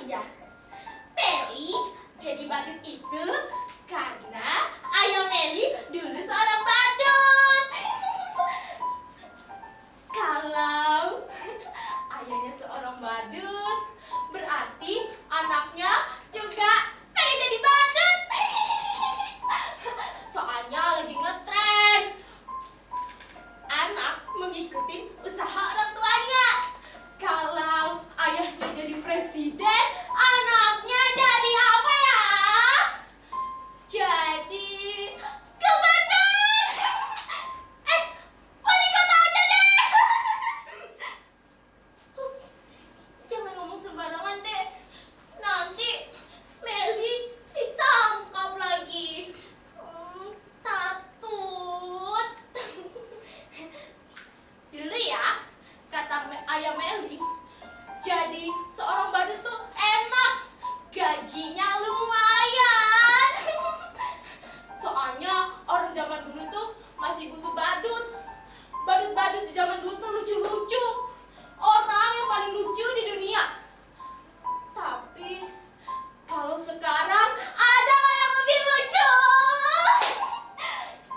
iya, Meli jadi badut itu karena ayah Meli dulu seorang badut. Kalau ayahnya seorang badut, berarti anaknya juga pengen jadi badut. Soalnya lagi ngetren, anak mengikuti usaha orang tuanya. Kalau ayahnya jadi presiden, anaknya jadi apa ya? Jadi gubernur. Wali kota aja deh. Ups, jangan ngomong sembarangan deh. Nanti Meli ditangkap lagi. Takut. Dulu ya, kata ayah Meli, jadi seorang badut tuh enak, gajinya lumayan. Soalnya orang zaman dulu tuh masih butuh badut. Badut-badut di zaman dulu tuh lucu-lucu, orang yang paling lucu di dunia. Tapi kalau sekarang ada yang lebih lucu.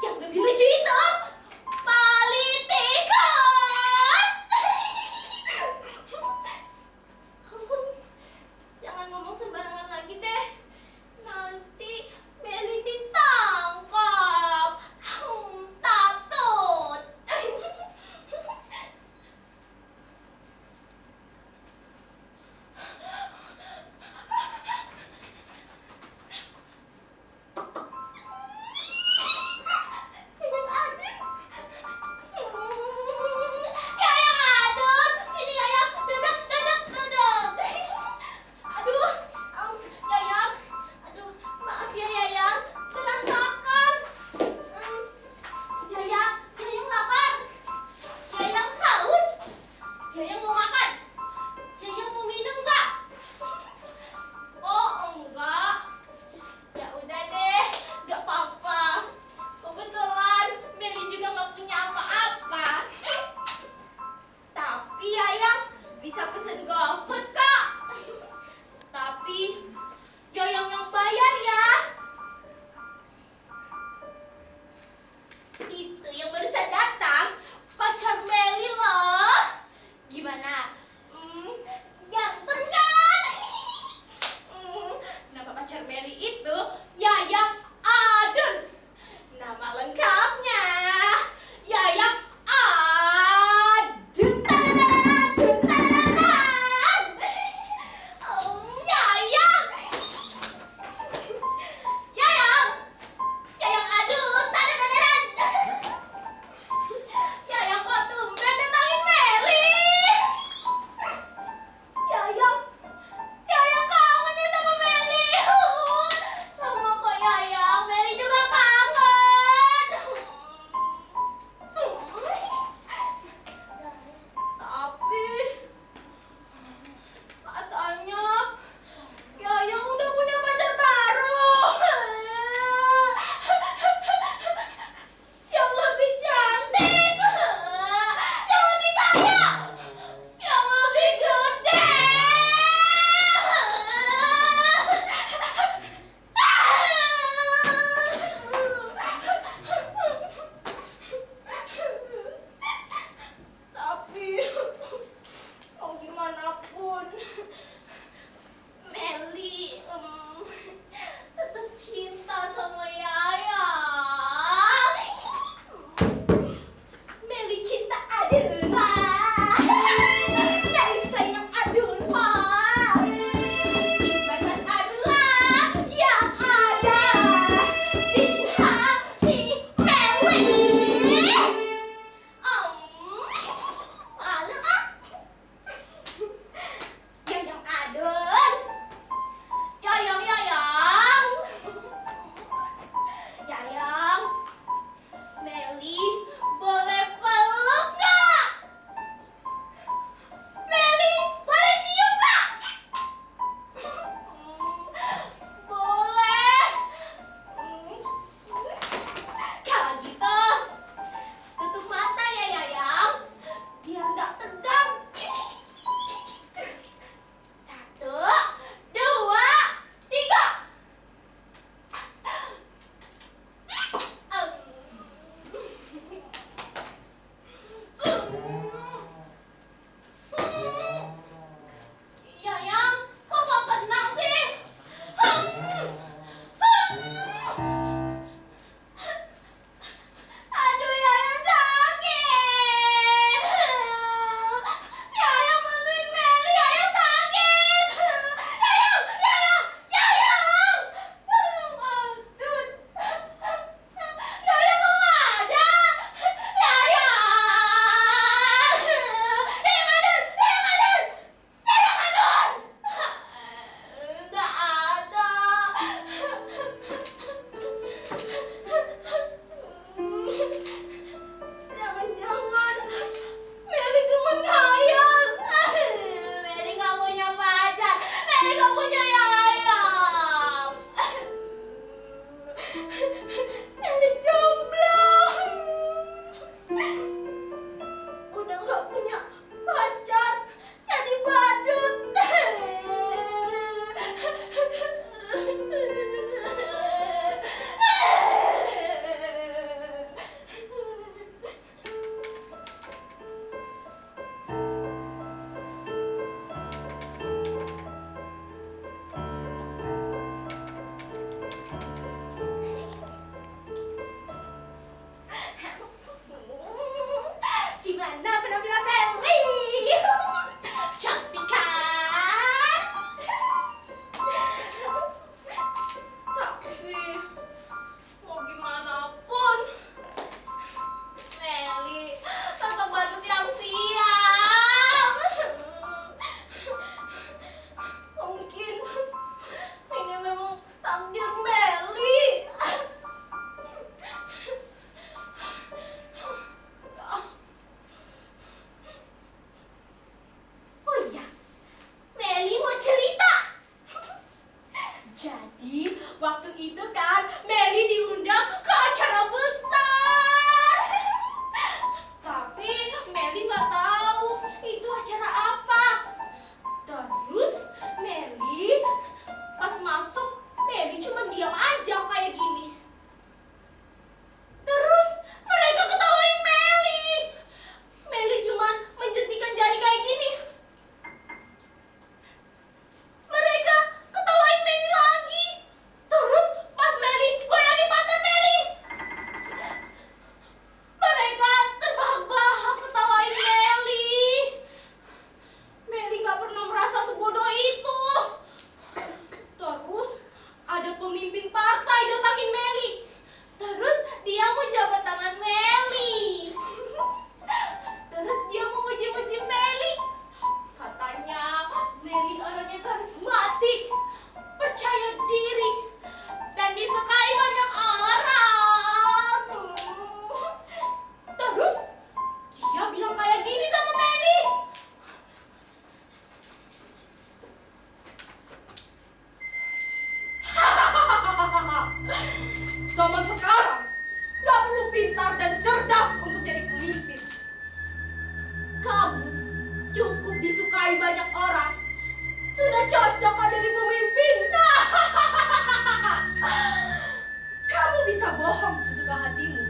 Yang lebih lucu itu politikus. Jangan ngomong sembarangan lagi deh. waktu itu kan Meli diundang ke acara besar. Tapi Meli nggak tahu itu acara apa. Terus Meli pas masuk, Meli cuma diam aja kayak gini. Terus mereka ketawain Meli. Meli cuma menjentikan jari kayak gini. Mereka ketawain Meli lagi. Terus pas Meli goyangin pantat Meli, mereka terbahak-bahak ketawain Meli. Meli gak pernah merasa sebodoh itu. Terus ada pemimpin partai datangin Meli. Terus dia mau jabat tangan Meli. Terus dia mau muji-muji Meli. Katanya Meli orangnya karismatik, percaya diri, dan disukai banyak orang. Terus dia bilang kayak gini sama Meli. Zaman sekarang gak perlu pintar dan cerdas untuk jadi pemimpin. Kamu cukup disukai banyak orang, sudah cocok aja jadi pemimpin. Kamu bisa bohong sesuka hatimu,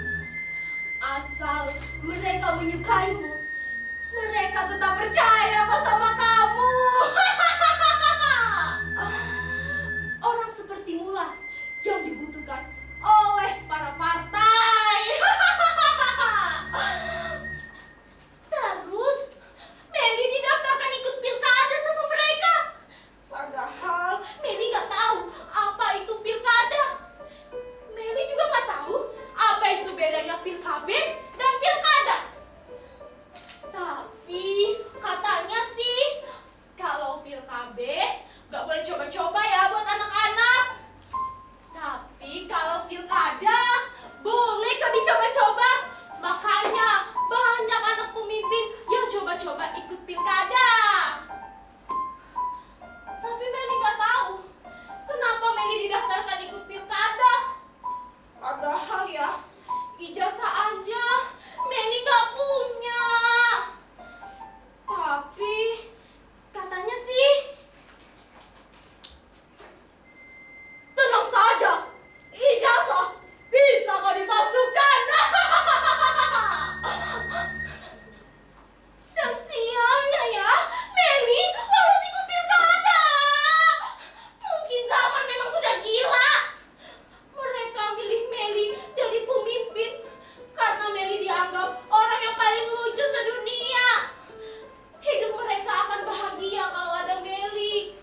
asal mereka menyukaimu. Mereka tetap percaya kok sama kamu. Orang sepertimu lah yang dibutuhkan oleh para partai. Terus Meli didaftarkan ikut pilkada sama mereka. Padahal Meli nggak tahu apa itu pilkada. Meli juga nggak tahu apa itu bedanya pilkab dan pilkada. Tapi katanya sih kalau pilkab nggak boleh coba-coba ya buat anak-anak. Tapi kalau pilkada boleh kok dicoba-coba. Makanya banyak anak pemimpin yang coba-coba ikut pilkada. Tapi Meli nggak tahu kenapa Meli didaftarkan ikut pilkada. Padahal ya ijazah aja Meli nggak punya. Tapi katanya sih, tenang saja, ijazah bisa kok dipalsukan. Dan sialnya ya, Meli lolos ikut pilkada. Mungkin zaman memang sudah gila. Mereka milih Meli jadi pemimpin karena Meli dianggap orang yang paling lucu sedunia. Hidup mereka akan bahagia kalau ada Meli.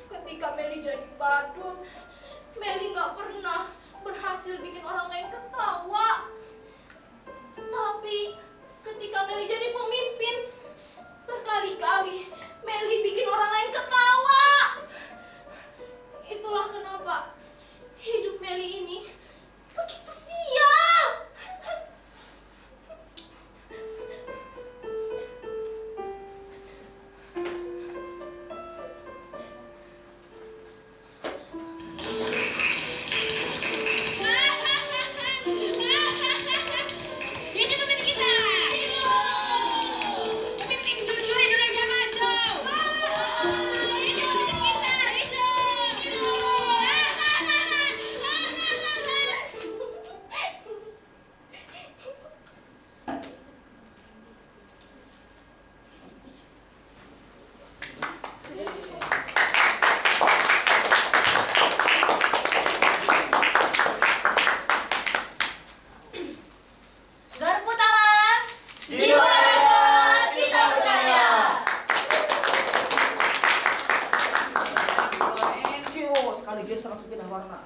Ketika Meli jadi badut, Meli nggak pernah berhasil bikin orang lain ketawa. Tapi ketika Meli jadi pemimpin, berkali-kali Meli bikin orang lain ketawa. Itulah kenapa hidup Meli ini begitu sial. Ini pemimpin kita. Pemimpin jujur Indonesia maju. Ini pemimpin kita. Garpu talam, Jiwa raga kita berdaya. Sekali geser langsung pindah warna.